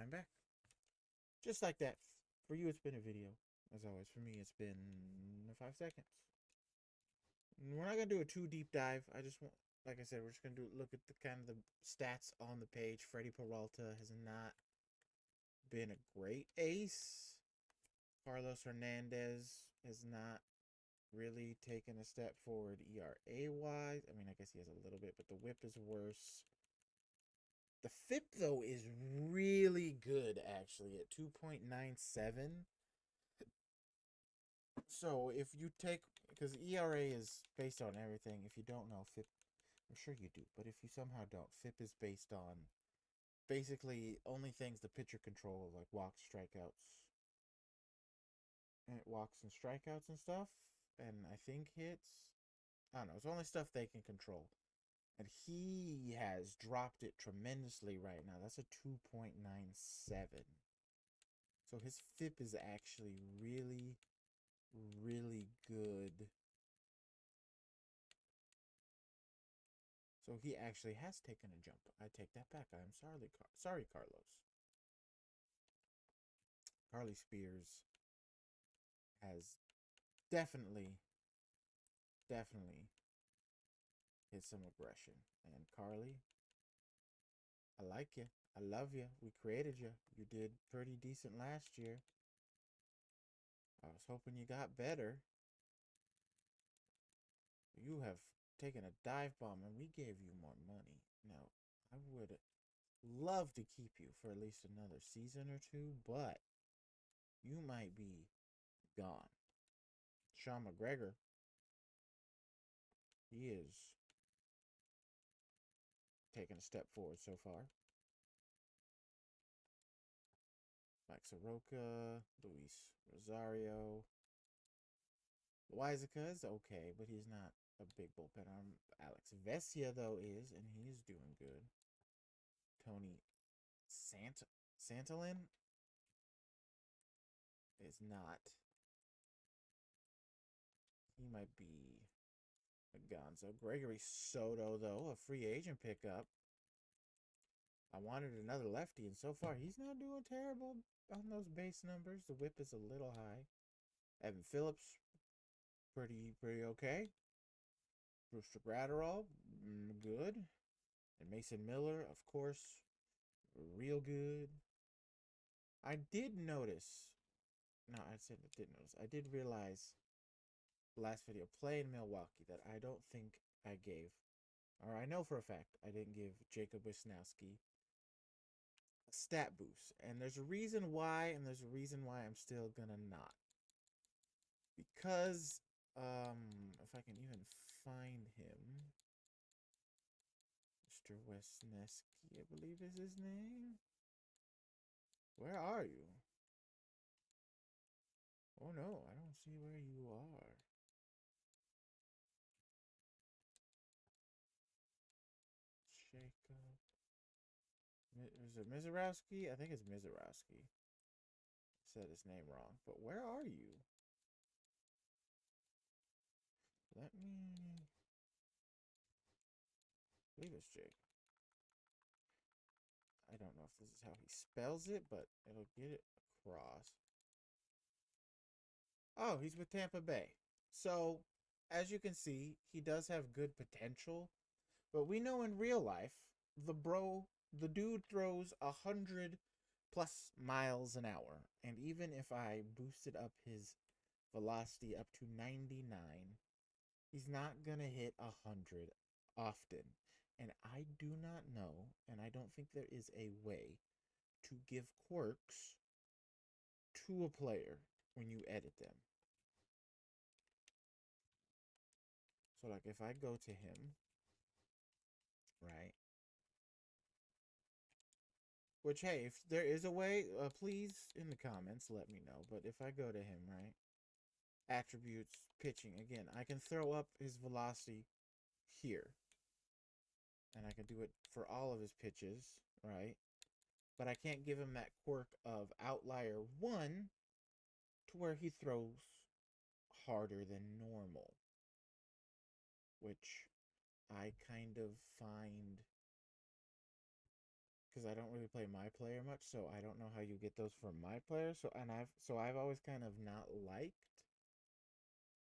I'm back. Just like that. For you, it's been a video. As always, for me, it's been 5 seconds. We're not gonna do a too deep dive. I just want, like I said, we're just gonna look at the kind of the stats on the page. Freddie Peralta has not been a great ace. Carlos Hernandez has not really taken a step forward ERA wise. I mean, I guess he has a little bit, but the whip is worse. The FIP though is really good actually at 2.97. So if you take, because ERA is based on everything. If you don't know FIP, I'm sure you do, but if you somehow don't, FIP is based on basically only things the pitcher control, like walks, strikeouts, and walks and strikeouts and stuff, and I think hits. I don't know. It's only stuff they can control. And he has dropped it tremendously right now. That's a 2.97. So his FIP is actually really, really good. So he actually has taken a jump. I take that back. I'm sorry, Carlos. Carly Spears has definitely, definitely hit some aggression. And Carly, I like you. I love you. We created you. You did pretty decent last year. I was hoping you got better. You have taken a dive bomb and we gave you more money. Now, I would love to keep you for at least another season or two, but you might be gone. Sean McGregor, he is taking a step forward so far. Mike Soroka, Luis Rosario. Loizica is okay, but he's not a big bullpen arm. Alex Vesia, though, is, and he's doing good. Tony Santalin is not. He might be a gonzo. Gregory Soto, though, a free agent pickup. I wanted another lefty, and so far he's not doing terrible on those base numbers. The whip is a little high. Evan Phillips, pretty okay. Brewster Gratterall, good. And Mason Miller, of course, real good. I did notice. No, I said I did notice. I did realize last video playing Milwaukee that I don't think I gave, or I know for a fact I didn't give Jacob Wisnowski a stat boost. And there's a reason why, and there's a reason why I'm still gonna not. Because, if I can even find him, Mr. Wisniewski, I believe is his name. Where are you? Oh no, I don't see where you are. Jacob. Is it Mizorowski? I think it's Mizorowski. Said his name wrong. But where are you? Let me. I believe it's Jake. I don't know if this is how he spells it, but it'll get it across. Oh, he's with Tampa Bay. So, as you can see, he does have good potential. But we know in real life, the dude throws 100+ miles an hour. And even if I boosted up his velocity up to 99, he's not going to hit 100 often. And I do not know, and I don't think there is a way to give quirks to a player when you edit them. So, like, if I go to him, right? Which, hey, if there is a way, please in the comments let me know. But if I go to him, right? Attributes, pitching, again, I can throw up his velocity here. And I can do it for all of his pitches, right? But I can't give him that quirk of outlier 1 to where he throws harder than normal, which I kind of find because I don't really play my player much, so I don't know how you get those from my player. So I've always kind of not liked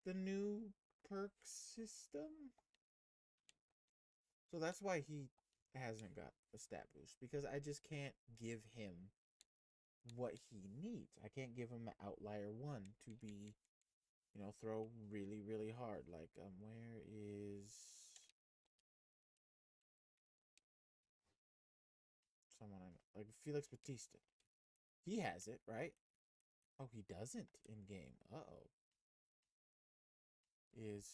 the new perk system. So that's why he hasn't got a stat boost, because I just can't give him what he needs. I can't give him an outlier one to be, throw really, really hard. Like, where is someone I know? Like Felix Batista. He has it, right? Oh, he doesn't in game. Uh-oh. Is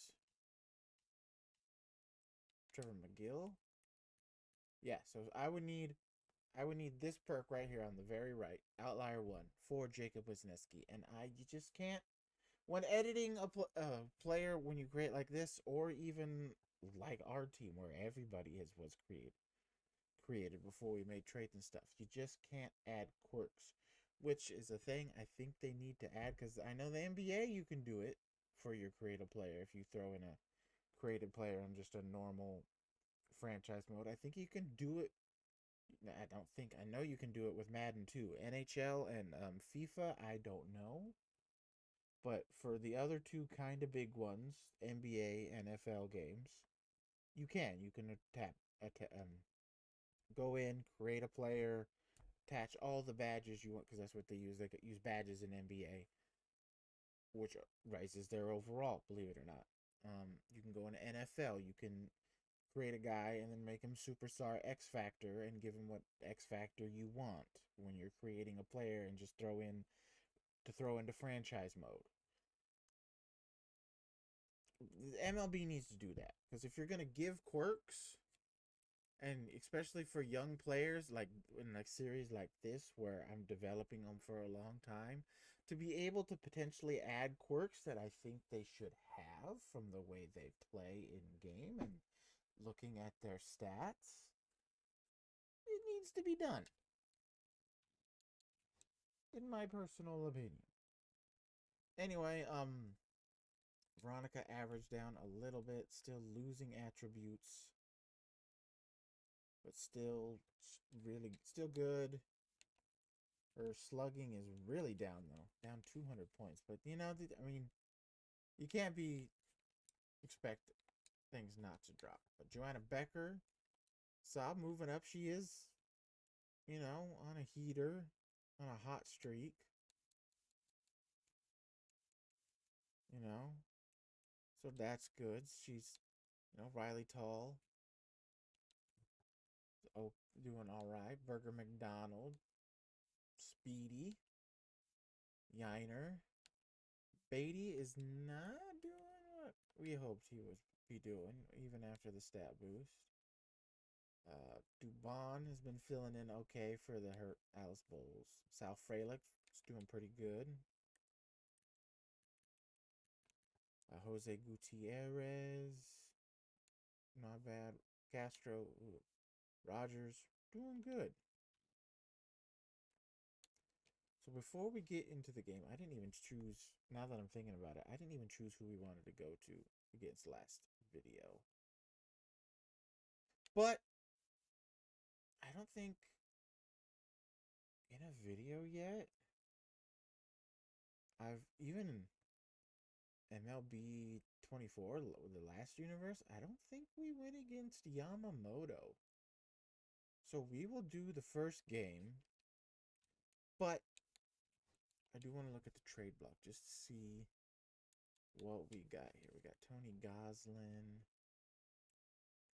Trevor McGill? Yeah, so I would need this perk right here on the very right, outlier one, for Jacob Wisniewski, and you just can't. When editing a player, when you create like this, or even like our team where everybody was created before we made trades and stuff, you just can't add quirks, which is a thing I think they need to add, because I know the NBA you can do it for your creative player if you throw in a creative player on just a normal franchise mode. I think you can do it. I don't think. I know you can do it with Madden too. NHL and FIFA, I don't know. But for the other two kind of big ones, NBA, NFL games, you can. You can go in, create a player, attach all the badges you want, because that's what they use. They could use badges in NBA, which raises their overall, believe it or not. You can go into NFL. You can create a guy and then make him superstar X Factor and give him what X Factor you want when you're creating a player, and just throw into franchise mode. MLB needs to do that, because if you're gonna give quirks, and especially for young players, like in like series like this where I'm developing them for a long time, to be able to potentially add quirks that I think they should have from the way they play in game and looking at their stats, it needs to be done, in my personal opinion. Anyway, Veronica averaged down a little bit, still losing attributes, but still good. Her slugging is really down though, down 200 points. But I mean, you can't expect things not to drop. But Joanna Becker, saw moving up. She is, on a heater, on a hot streak. You know, so that's good. She's, Riley Tall, doing all right. Burger McDonald, Speedy, Yiner. Beatty is not doing what we hoped he would be doing, even after the stat boost. Dubon has been filling in okay for the hurt Alice Bowles. Sal Frelick is doing pretty good. Jose Gutierrez, not bad. Castro, Rogers, doing good. So before we get into the game, I didn't even choose, now that I'm thinking about it, I didn't even choose who we wanted to go to against last video. But I don't think in a video yet, I've even MLB 24, the last universe, I don't think we went against Yamamoto. So we will do the first game, but I do want to look at the trade block just to see what we got here. We got Tony Goslin,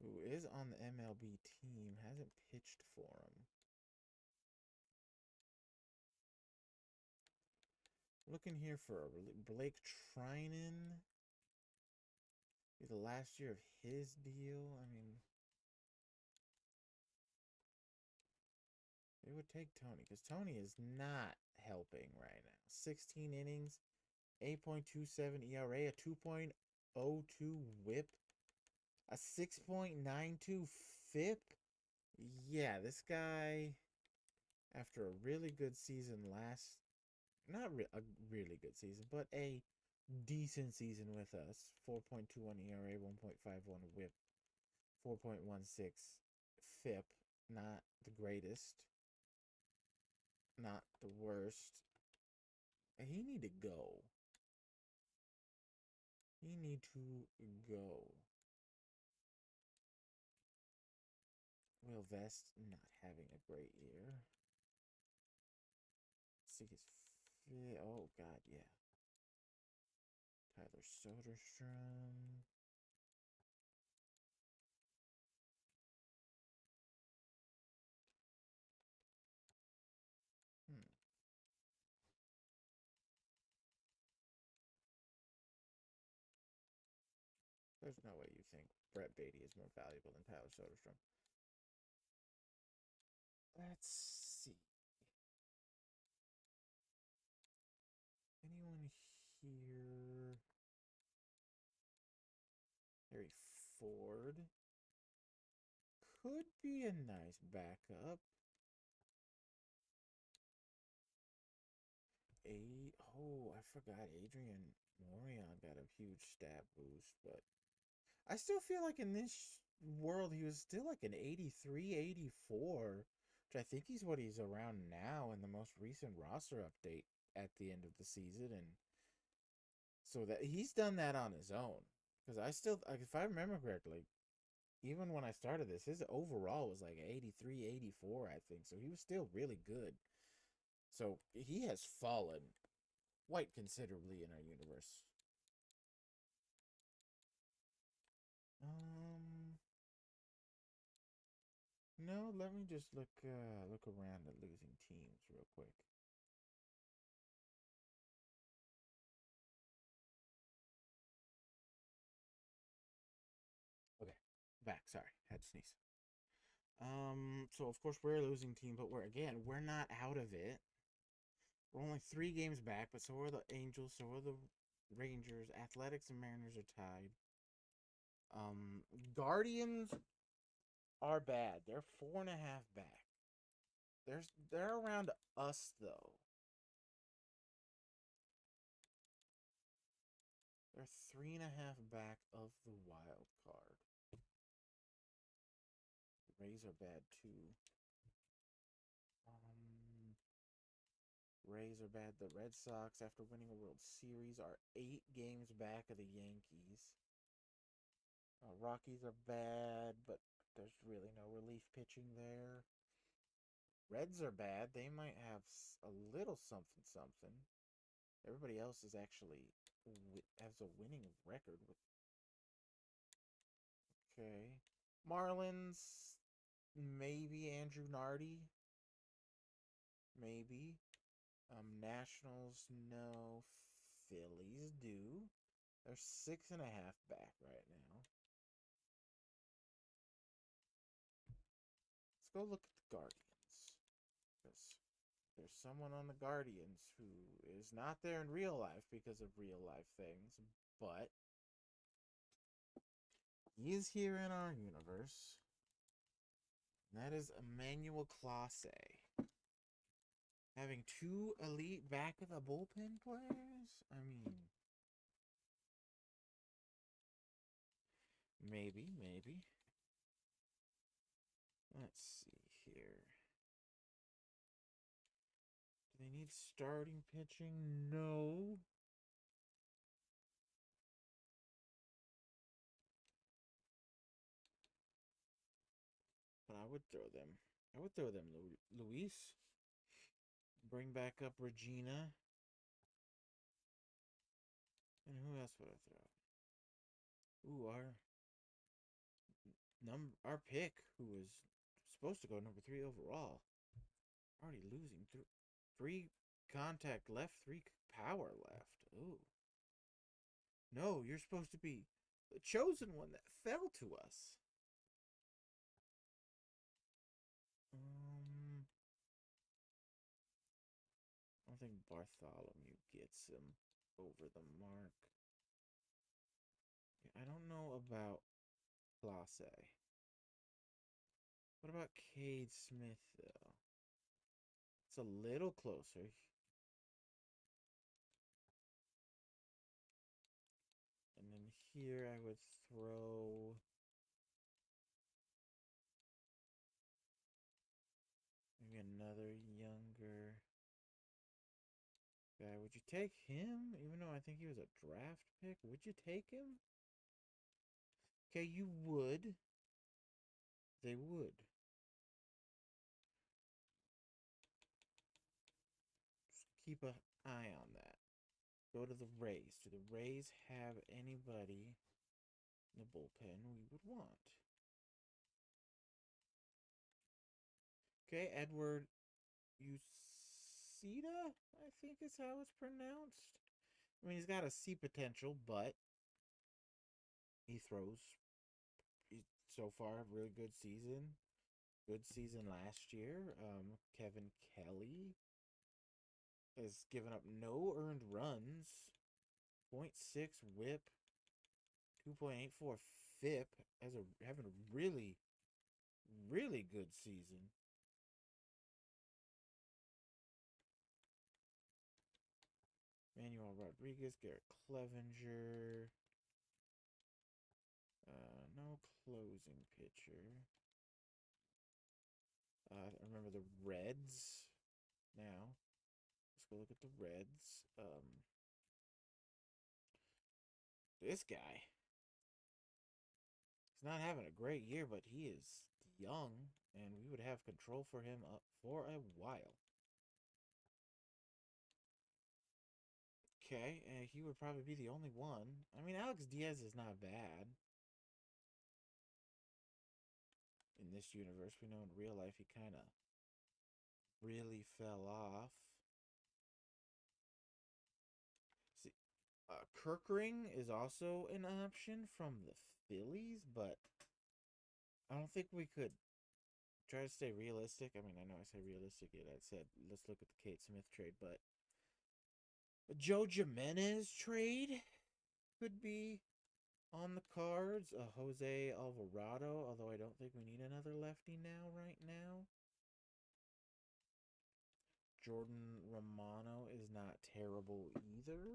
who is on the MLB team, hasn't pitched for him. Looking here for Blake Trinan. The last year of his deal. I mean, it would take Tony, because Tony is not helping right now. 16 innings, 8.27 ERA, a 2.02 whip, a 6.92 FIP. Yeah, this guy, after a really good season a really good season, but a decent season with us. 4.21 ERA, 1.51 whip, 4.16 FIP. Not the greatest. Not the worst. He need to go. He need to go. Will Vest not having a great year. Let's see his oh god, yeah. Tyler Soderstrom. Hmm. There's no way you think Brett Beatty is more valuable than Tyler Soderstrom. Let's see. Anyone here? Harry Ford could be a nice backup. Oh, I forgot Adrian Morion got a huge stat boost, but I still feel like in this world he was still like an 83, 84, which I think he's what he's around now in the most recent roster update at the end of the season, and so that he's done that on his own. Because I still, like, if I remember correctly, even when I started this, his overall was like 83, 84, I think. So he was still really good. So he has fallen quite considerably in our universe. No, let me just look around at losing teams real quick. Okay, back. Sorry, had to sneeze. So of course we're a losing team, but we're not out of it. We're only 3 games back, but so are the Angels, so are the Rangers. Athletics and Mariners are tied. Guardians are bad. They're 4.5 back. They're around us though. They're 3.5 back of the wild card. The Rays are bad too. Rays are bad. The Red Sox, after winning a World Series, are 8 games back of the Yankees. Rockies are bad, but there's really no relief pitching there. Reds are bad. They might have a little something something. Everybody else is actually has a winning record with. Okay, Marlins, maybe Andrew Nardi, maybe. Nationals, no. Phillies do. They're 6.5 back right now. Let's go look at the Guardians. Because there's someone on the Guardians who is not there in real life because of real life things, but he is here in our universe. And that is Emmanuel Clase. Having 2 elite back of the bullpen players? I mean, maybe. Let's see here. Do they need starting pitching? No. But I would throw them. Luis. Bring back up Regina. And who else would I throw? Ooh, our pick, who was supposed to go number 3 overall, already losing. 3 contact left, 3 power left. Ooh. No, you're supposed to be the chosen one that fell to us. I think Bartholomew gets him over the mark. I don't know about Clase. What about Cade Smith, though? It's a little closer. And then here I would throw younger guy. Would you take him? Even though I think he was a draft pick, would you take him? Okay, you would. They would. Just keep an eye on that. Go to the Rays. Do the Rays have anybody in the bullpen we would want? Okay, Edward Uceda, I think is how it's pronounced. I mean, he's got a C potential, but he throws so far a really good season. Good season last year. Kevin Kelly has given up no earned runs. 0.6 whip. 2.84 FIP. Having a really, really good season. Manuel Rodriguez, Garrett Clevenger. No closing pitcher. Remember the Reds. Now, let's go look at the Reds. This guy. He's not having a great year, but he is young, and we would have control for him for a while. Okay, he would probably be the only one. I mean, Alex Diaz is not bad. In this universe, we know in real life he kind of really fell off. See, Kirkring is also an option from the Phillies, but I don't think we could try to stay realistic. I mean, I know I say realistic, yet I said let's look at the Kate Smith trade, but a Joe Jimenez trade could be on the cards. A Jose Alvarado, although I don't think we need another lefty right now. Jordan Romano is not terrible either.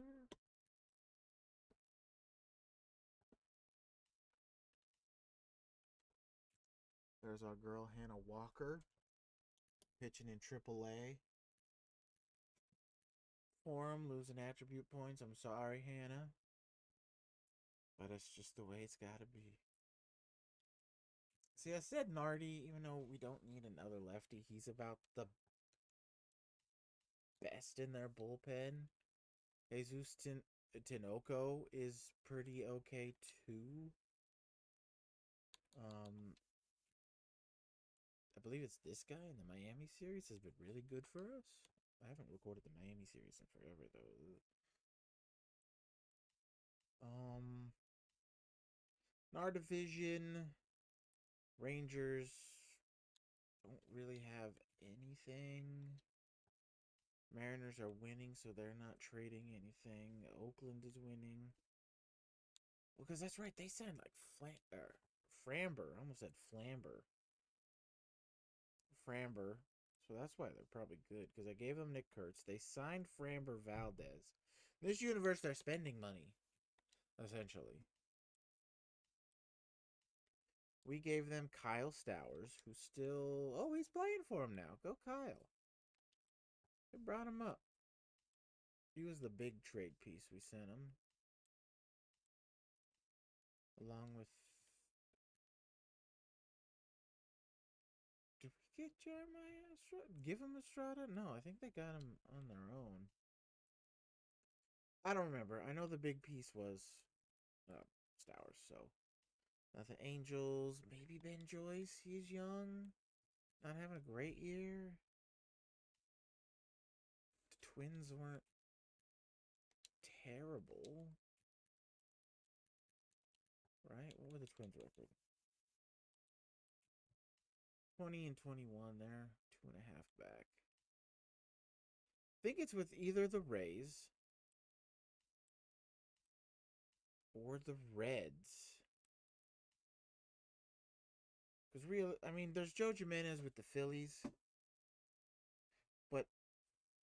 There's our girl Hannah Walker pitching in AAA. For him, losing attribute points. I'm sorry, Hannah. But it's just the way it's got to be. See, I said Nardi, even though we don't need another lefty, he's about the best in their bullpen. Jesus Tinoco is pretty okay, too. I believe it's this guy in the Miami series has been really good for us. I haven't recorded the Miami series in forever, though. In our division, Rangers don't really have anything. Mariners are winning, so they're not trading anything. Oakland is winning. Well, because that's right, they signed like Framber. I almost said Flamber. Framber. So that's why they're probably good, because I gave them Nick Kurtz. They signed Framber Valdez. In this universe, they're spending money, essentially. We gave them Kyle Stowers, who's still... Oh, he's playing for him now. Go Kyle. They brought him up. He was the big trade piece we sent him. Along with... Did we get Jeremiah Estrada? Give him Estrada? No, I think they got him on their own. I don't remember. I know the big piece was Stowers, so... The Angels, maybe Ben Joyce. He's young. Not having a great year. The Twins weren't terrible. Right? What were the Twins' record? 20 and 21 there. 2.5 back. I think it's with either the Rays or the Reds. Because there's Joe Jimenez with the Phillies. But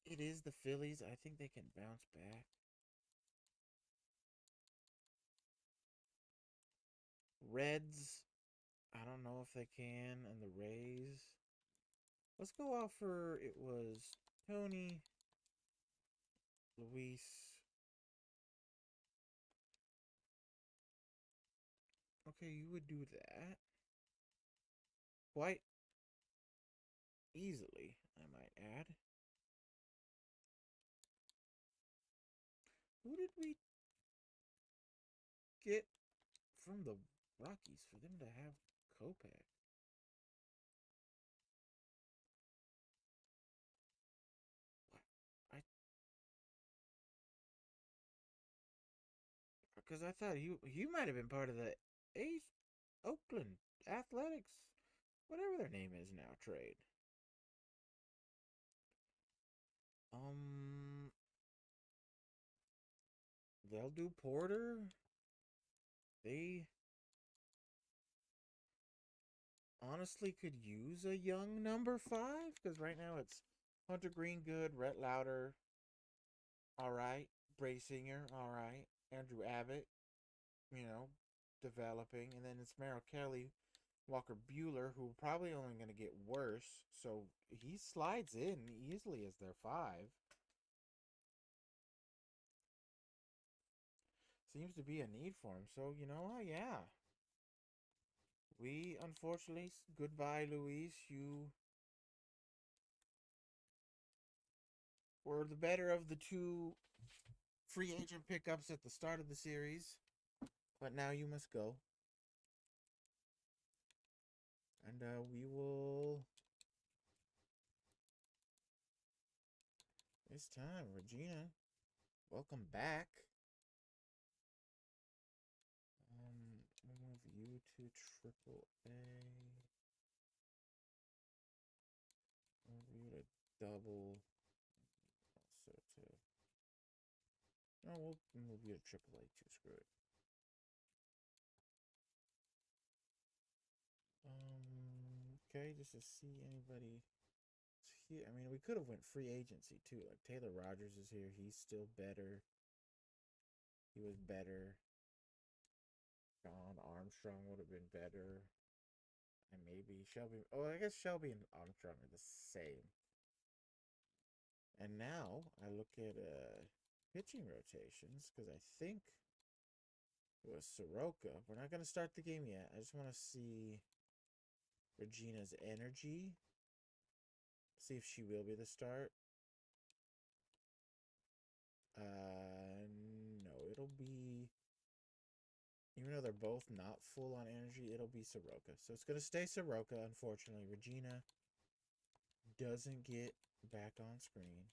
it is the Phillies. I think they can bounce back. Reds, I don't know if they can. And the Rays. Let's go off for, it was Tony, Luis. Okay, you would do that quite easily, I might add. Who did we get from the Rockies for them to have Kopech? I because I thought you might have been part of the Ace Oakland Athletics, whatever their name is now, trade. Um, they'll do Porter. They honestly could use a young number 5 because right now it's Hunter Green good, Rhett Lauder, all right, Braysinger, all right, Andrew Abbott, you know, developing, and then it's Merrill Kelly, Walker Bueller, who probably only going to get worse, so he slides in easily as their 5. Seems to be a need for him, so you know what? Yeah, we unfortunately goodbye, Luis. You were the better of the two free agent pickups at the start of the series, but now you must go. And we will. It's time, Regina. Welcome back. We'll move you to Triple A. Move you to Double. Also to. No, we'll move you to Triple A too. Screw it. Okay, just to see anybody here. I mean, we could have went free agency too. Like Taylor Rogers is here. He's still better. He was better. John Armstrong would have been better. And maybe Shelby. Oh, I guess Shelby and Armstrong are the same. And now I look at pitching rotations because I think it was Soroka. We're not going to start the game yet. I just want to see Regina's energy. See if she will be the start. No, it'll be. Even though they're both not full on energy, it'll be Soroka. So it's going to stay Soroka, unfortunately. Regina doesn't get back on screen.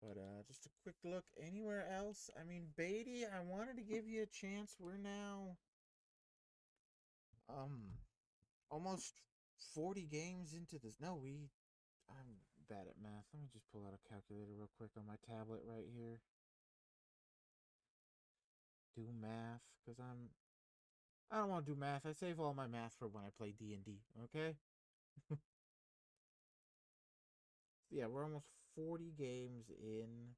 But just a quick look anywhere else. I mean, Beatty, I wanted to give you a chance. We're now almost 40 games into this. No, I'm bad at math. Let me just pull out a calculator real quick on my tablet right here. Do math cuz I don't want to do math. I save all my math for when I play D&D, okay? Yeah, we're almost 40 games in.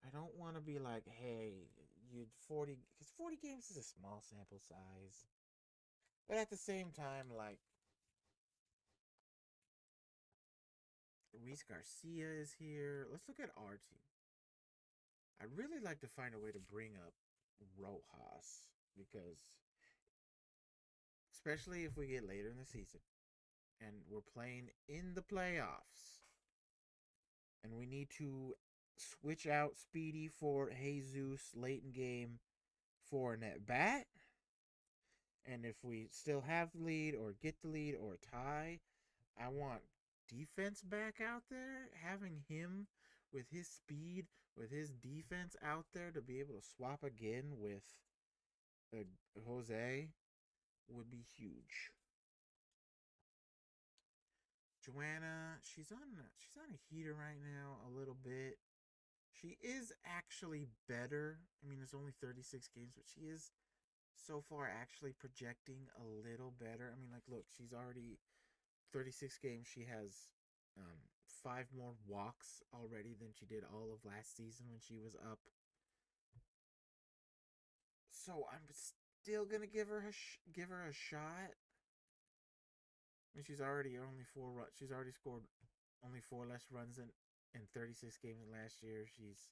I don't want to be like, hey, you 40, because 40 games is a small sample size. But at the same time, like, Luis Garcia is here. Let's look at our team. I'd really like to find a way to bring up Rojas because, especially if we get later in the season and we're playing in the playoffs and we need to switch out Speedy for Jesus late in game for an at bat. And if we still have the lead or get the lead or tie, I want defense back out there. Having him with his speed, with his defense out there to be able to swap again with Jose would be huge. Joanna, she's on a heater right now a little bit. She is actually better. I mean, it's only 36 games, but she is so far actually projecting a little better. I mean, like, look, she's already 36 games. She has 5 more walks already than she did all of last season when she was up. So I'm still gonna give her a shot. I mean, she's already only four run. She's already scored only four less runs in 36 games last year. She's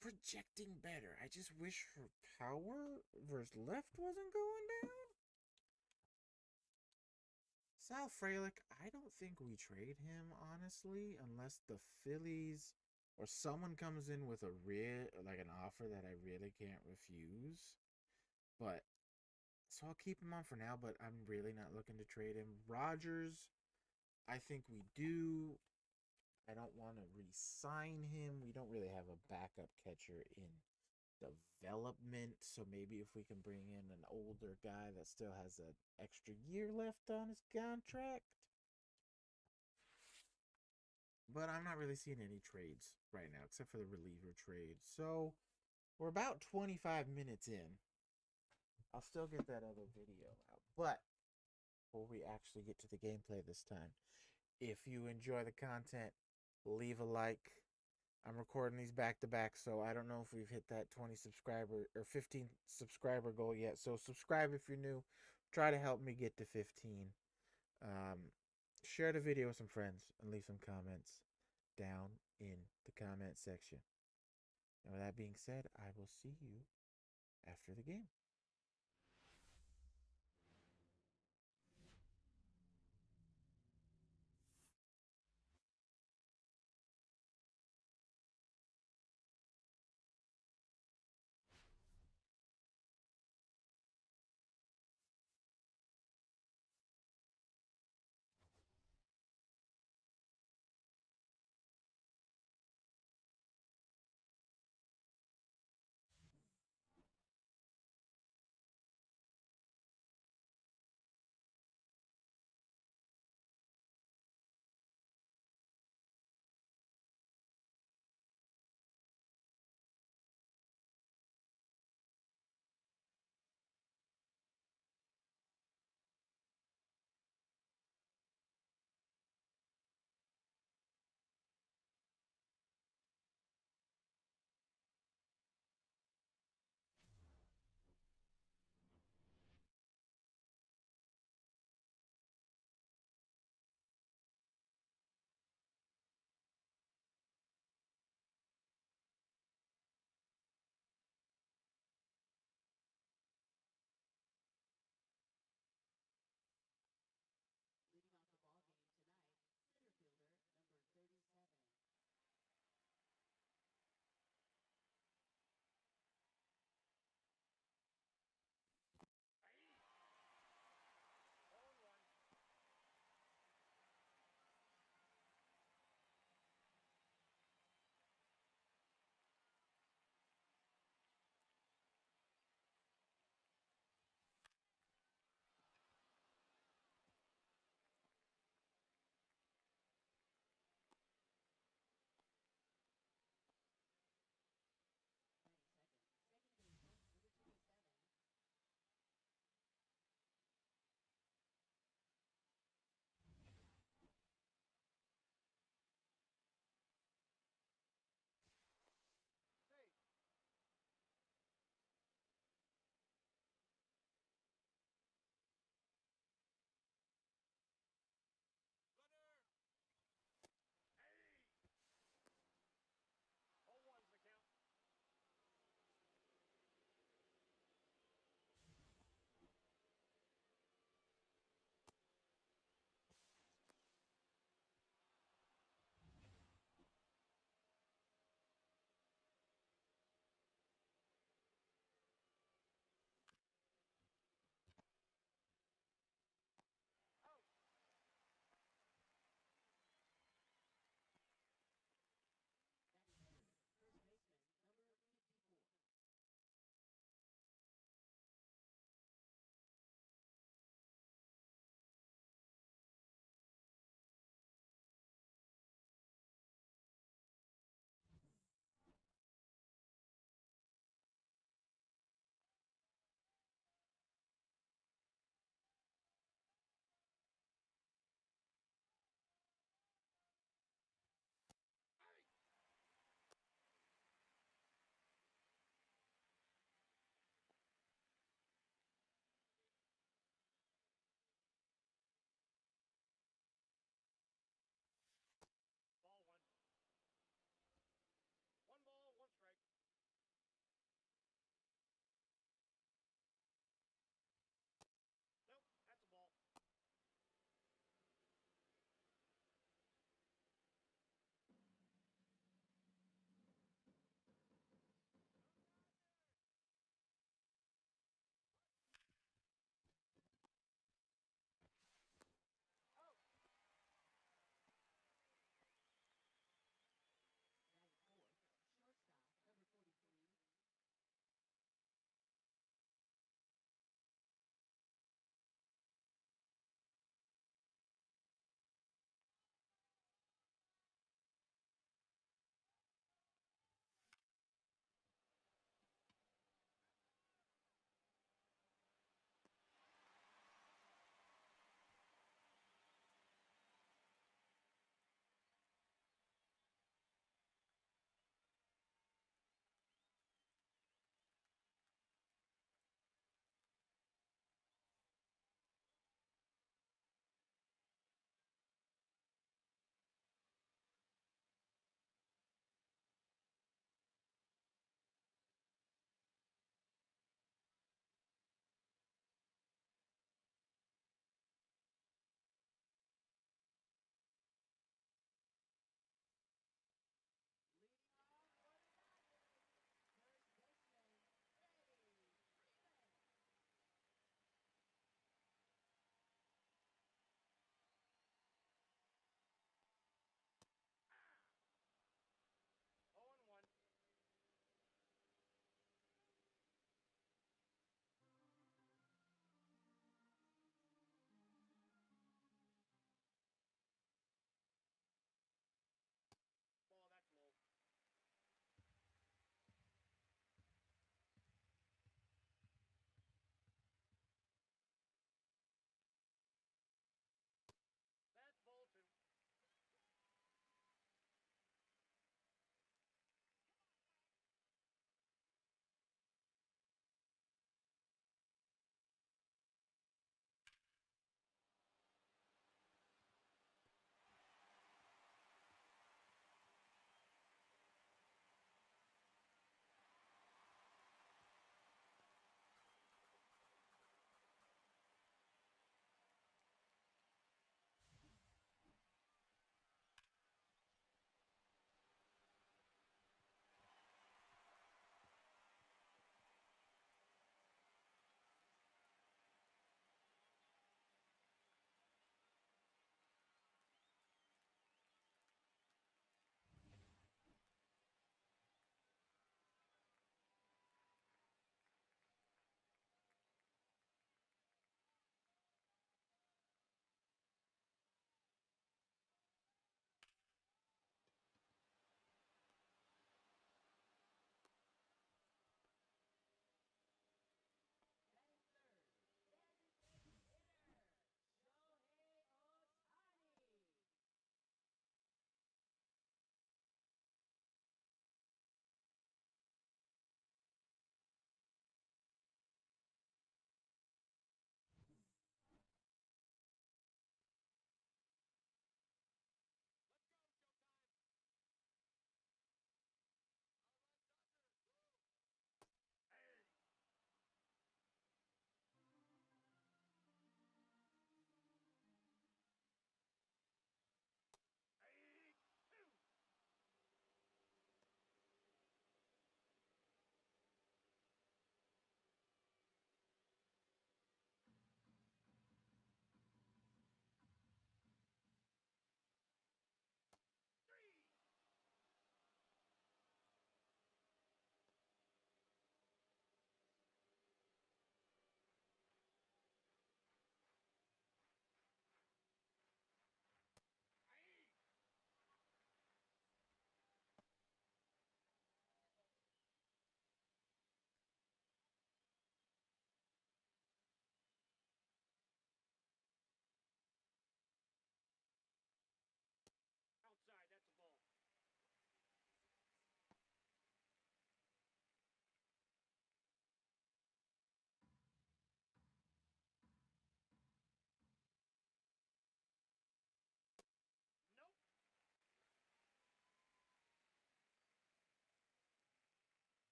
projecting better. I just wish her power versus left wasn't going down. Sal Frelick, I don't think we trade him honestly, unless the Phillies or someone comes in with a real like an offer that I really can't refuse. But so I'll keep him on for now, but I'm really not looking to trade him. Rogers, I think we do. I don't want to re-sign him. We don't really have a backup catcher in development, so maybe if we can bring in an older guy that still has an extra year left on his contract. But I'm not really seeing any trades right now, except for the reliever trade. So we're about 25 minutes in. I'll still get that other video out. But before we actually get to the gameplay this time, if you enjoy the content, leave a like. I'm recording these back to back, so I don't know if we've hit that 20 subscriber or 15 subscriber goal yet. So subscribe if you're new. Try to help me get to 15. Um, Share the video with some friends and leave some comments down in the comment section. And with that being said, I will see you after the game.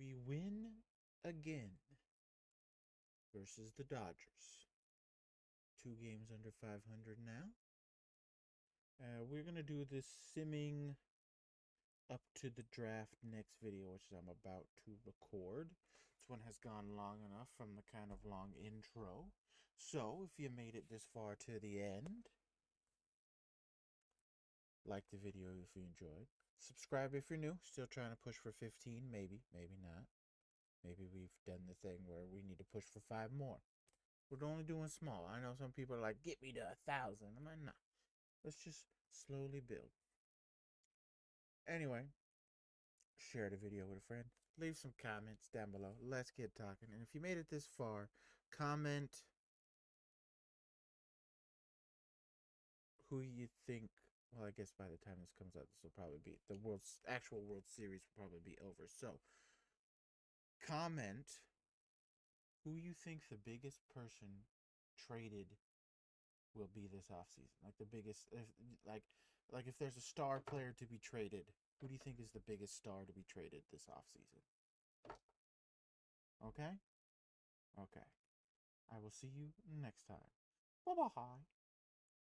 We win again versus the Dodgers. 2 games under 500 now. We're going to do this simming up to the draft next video, which I'm about to record. This one has gone long enough from the kind of long intro. So, if you made it this far to the end, like the video if you enjoyed. Subscribe if you're new. Still trying to push for 15, maybe, maybe not. Maybe we've done the thing where we need to push for 5 more. We're only doing small. I know some people are like, get me to 1,000. I'm like, nah. Let's just slowly build. Anyway, share the video with a friend. Leave some comments down below. Let's get talking. And if you made it this far, comment who you think. Well, I guess by the time this comes out, this will probably be the actual World Series will probably be over. So, comment who you think the biggest person traded will be this offseason. Like the biggest, like if there's a star player to be traded, who do you think is the biggest star to be traded this offseason? Okay? Okay. I will see you next time. Bye-bye.